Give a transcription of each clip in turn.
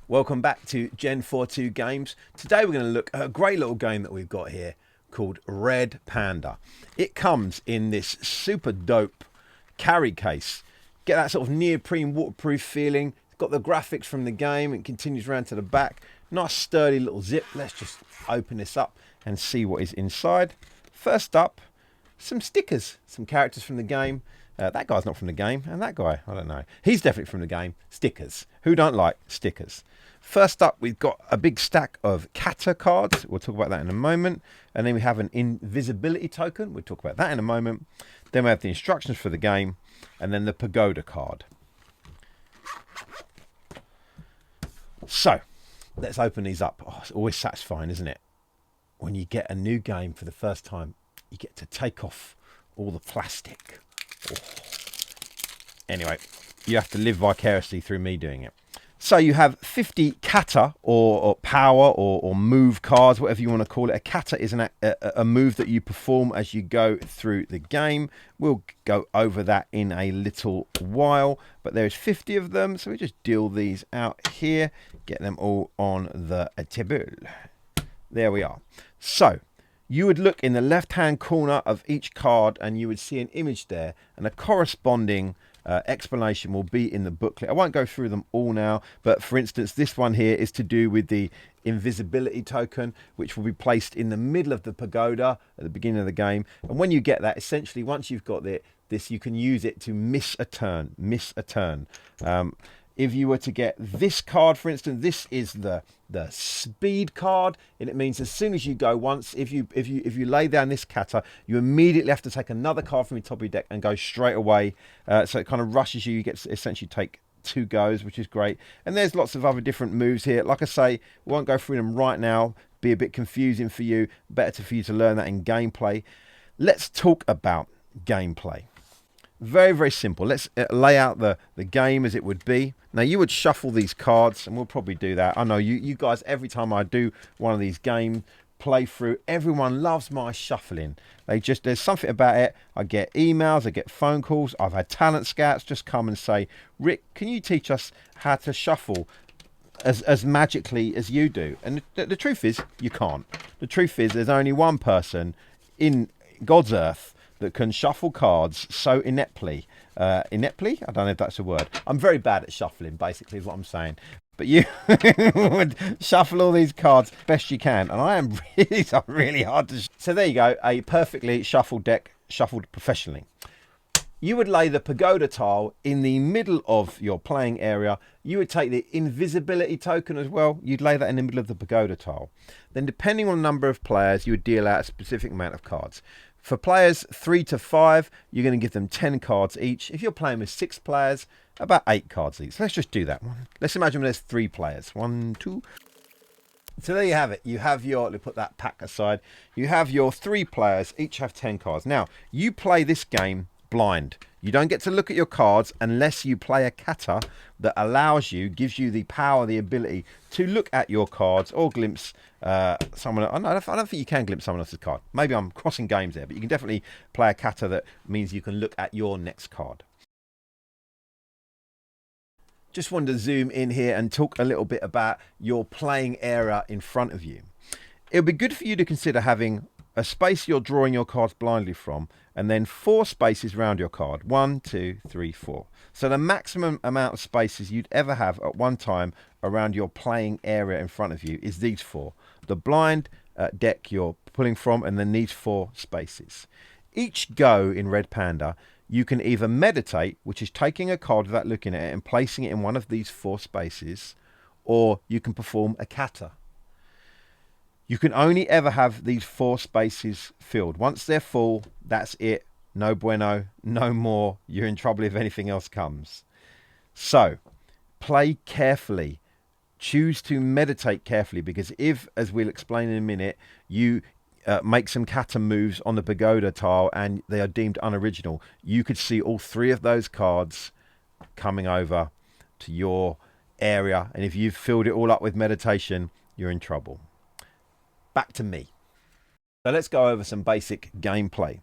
Welcome back to Gen 42 Games. Today we're going to look at a great little game that we've got here called Red Panda. It comes in this super dope carry case. Get that sort of neoprene waterproof feeling. It's got the graphics from the game. It continues around to the back. Nice sturdy little zip. Let's just open this up and see what is inside. First up, some stickers, some characters from the game. That guy's not from the game, and that guy, I don't know. He's definitely from the game. Stickers. Who don't like stickers? First up, we've got a big stack of kata cards. We'll talk about that in a moment. And then we have an invisibility token. We'll talk about that in a moment. Then we have the instructions for the game, and then the pagoda card. So, let's open these up. Oh, it's always satisfying, isn't it? When you get a new game for the first time, you get to take off all the plastic. Oh. Anyway, you have to live vicariously through me doing it. So you have 50 kata or power or move cards, whatever you want to call it. A kata is a move that you perform as you go through the game. We'll go over that in a little while, but there's 50 of them. So we just deal these out here, get them all on the table. There we are. So you would look in the left-hand corner of each card and you would see an image there, and a corresponding explanation will be in the booklet. I won't go through them all now, but for instance, this one here is to do with the invisibility token, which will be placed in the middle of the pagoda at the beginning of the game. And when you get that, essentially, once you've got this, you can use it to miss a turn. If you were to get this card, for instance, this is the speed card, and it means as soon as you go once, if you lay down this kata, you immediately have to take another card from your top of your deck and go straight away. So it kind of rushes you. You get to essentially take 2 goes, which is great. And there's lots of other different moves here. Like I say, we won't go through them right now. Be a bit confusing for you. Better for you to learn that in gameplay. Let's talk about gameplay. Very, very simple. Let's lay out the game as it would be. Now, you would shuffle these cards, and we'll probably do that. I know you guys, every time I do one of these game playthrough, everyone loves my shuffling. There's something about it. I get emails, I get phone calls. I've had talent scouts just come and say, Rick, can you teach us how to shuffle as magically as you do? And the truth is, you can't. The truth is, there's only one person in God's earth that can shuffle cards so ineptly. Ineptly? I don't know if that's a word. I'm very bad at shuffling, basically, is what I'm saying. But you would shuffle all these cards best you can. And I am really hard to... So there you go. A perfectly shuffled deck, shuffled professionally. You would lay the pagoda tile in the middle of your playing area. You would take the invisibility token as well. You'd lay that in the middle of the pagoda tile. Then, depending on the number of players, you would deal out a specific amount of cards. For players 3 to 5, you're going to give them 10 cards each. If you're playing with 6 players, about 8 cards each. Let's just do that one. Let's imagine there's 3 players. 1, 2. So there you have it. You have let's put that pack aside. You have your 3 players, each have 10 cards. Now, you play this game blind. You don't get to look at your cards unless you play a kata that gives you the power, the ability to look at your cards or glimpse someone. I don't think you can glimpse someone else's card. Maybe I'm crossing games there, but you can definitely play a kata that means you can look at your next card. Just wanted to zoom in here and talk a little bit about your playing area in front of you. It would be good for you to consider having a space you're drawing your cards blindly from, and then 4 spaces around your card. 1, 2, 3, 4. So the maximum amount of spaces you'd ever have at one time around your playing area in front of you is these 4. The blind deck you're pulling from, and then these 4 spaces. Each go in Red Panda, you can either meditate, which is taking a card without looking at it and placing it in one of these 4 spaces, or you can perform a kata. You can only ever have these 4 spaces filled. Once they're full, that's it. No bueno, no more. You're in trouble if anything else comes. So, play carefully. Choose to meditate carefully, because if, as we'll explain in a minute, you make some kata moves on the pagoda tile and they are deemed unoriginal, you could see all 3 of those cards coming over to your area. And if you've filled it all up with meditation, you're in trouble. Back to me. So let's go over some basic gameplay.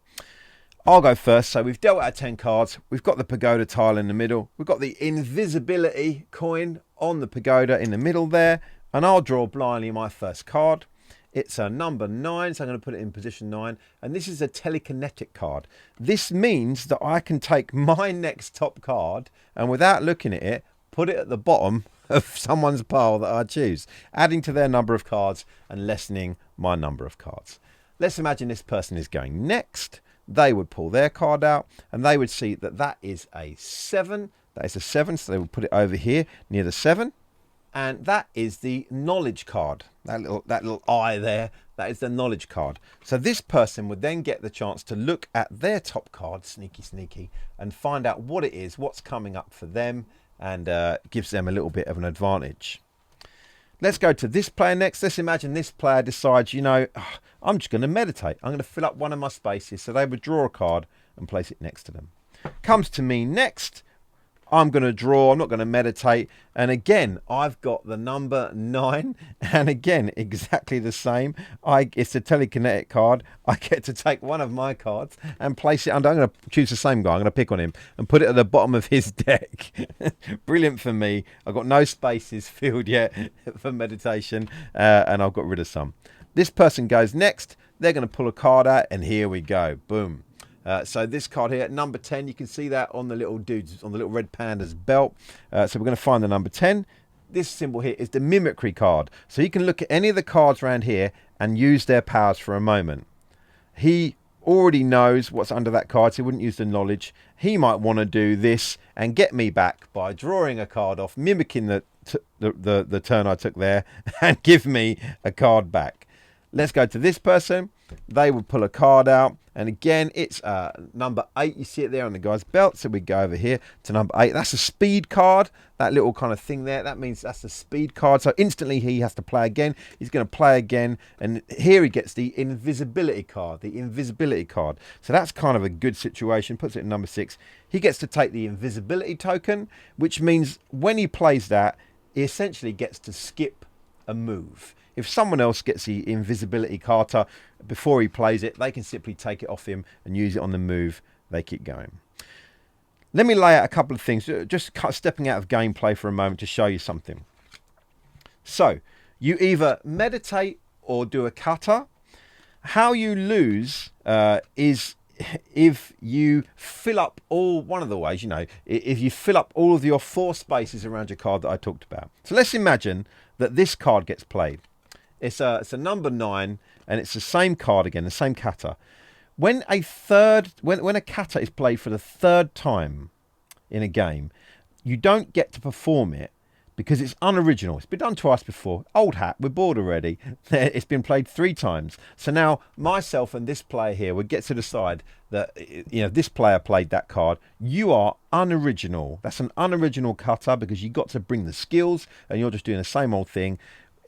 I'll go first. So we've dealt out 10 cards. We've got the pagoda tile in the middle. We've got the invisibility coin on the pagoda in the middle there, and I'll draw blindly my first card. It's a number 9, so I'm going to put it in position 9, and this is a telekinetic card. This means that I can take my next top card and without looking at it, put it at the bottom of someone's pile that I choose, adding to their number of cards and lessening my number of cards. Let's imagine this person is going next. They would pull their card out and they would see that that is a 7. That is a 7, so they would put it over here near the 7. And that is the knowledge card. That little eye there, that is the knowledge card. So this person would then get the chance to look at their top card, sneaky, and find out what it is, what's coming up for them, and gives them a little bit of an advantage. Let's go to this player next. Let's imagine this player decides, you know, I'm just going to meditate. I'm going to fill up one of my spaces. So they would draw a card and place it next to them. Comes to me next. I'm going to draw, I'm not going to meditate. And again, I've got the number 9. And again, exactly the same. It's a telekinetic card. I get to take one of my cards and place it under. I'm going to choose the same guy. I'm going to pick on him and put it at the bottom of his deck. Brilliant for me. I've got no spaces filled yet for meditation. And I've got rid of some. This person goes next. They're going to pull a card out. And here we go. Boom. So this card here, number 10, you can see that on the little dude's, on the little Red Panda's belt. So we're going to find the number 10. This symbol here is the mimicry card. So you can look at any of the cards around here and use their powers for a moment. He already knows what's under that card, so he wouldn't use the knowledge. He might want to do this and get me back by drawing a card off, mimicking the turn I took there, and give me a card back. Let's go to this person. They would pull a card out. And again, it's number 8. You see it there on the guy's belt. So we go over here to number 8. That's a speed card. That little kind of thing there. That means that's a speed card. So instantly he has to play again. He's going to play again. And here he gets the invisibility card. The invisibility card. So that's kind of a good situation. Puts it in number 6. He gets to take the invisibility token, which means when he plays that, he essentially gets to skip a move. If someone else gets the invisibility card before he plays it, they can simply take it off him and use it on the move. They keep going. Let me lay out a couple of things, just stepping out of gameplay for a moment to show you something. So, you either meditate or do a kata. How you lose is if you fill up one of the ways, you know, if you fill up all of your 4 spaces around your card that I talked about. So let's imagine that this card gets played. It's a number 9, and it's the same card again, the same kata. When a kata is played for the 3rd time in a game, you don't get to perform it because it's unoriginal. It's been done twice before. Old hat, we're bored already. It's been played 3 times. So now myself and this player here would get to decide that, you know, this player played that card. You are unoriginal. That's an unoriginal kata because you got to bring the skills and you're just doing the same old thing.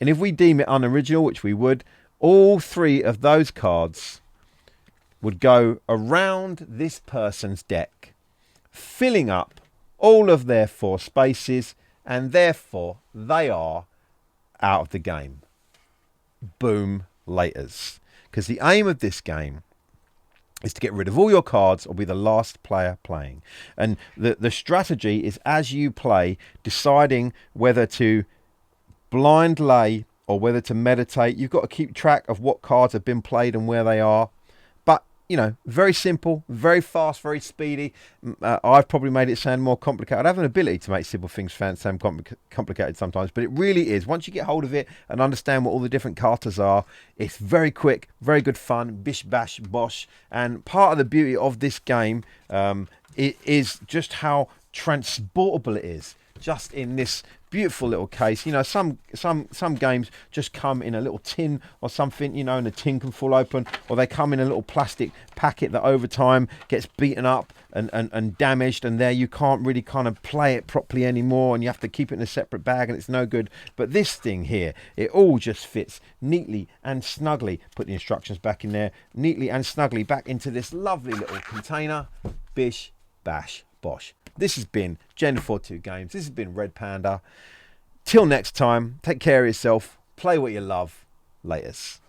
And if we deem it unoriginal, which we would, all 3 of those cards would go around this person's deck, filling up all of their 4 spaces, and therefore they are out of the game. Boom, laters. Because the aim of this game is to get rid of all your cards or be the last player playing. And the strategy is, as you play, deciding whether to blind lay or whether to meditate. You've got to keep track of what cards have been played and where they are. But, you know, very simple, very fast, very speedy. I've probably made it sound more complicated. I have an ability to make simple things sound complicated sometimes, but it really is. Once you get hold of it and understand what all the different katas are, it's very quick, very good fun, bish, bash, bosh. And part of the beauty of this game it is just how transportable it is. Just in this beautiful little case, you know, some games just come in a little tin or something, you know, and the tin can fall open, or they come in a little plastic packet that over time gets beaten up and damaged, and there you can't really kind of play it properly anymore, and you have to keep it in a separate bag, and it's no good. But this thing here, it all just fits neatly and snugly. Put the instructions back in there, neatly and snugly back into this lovely little container. Bish, bash, bosh. This has been Gen 42 Games. This has been Red Panda. Till next time, take care of yourself. Play what you love. Laters.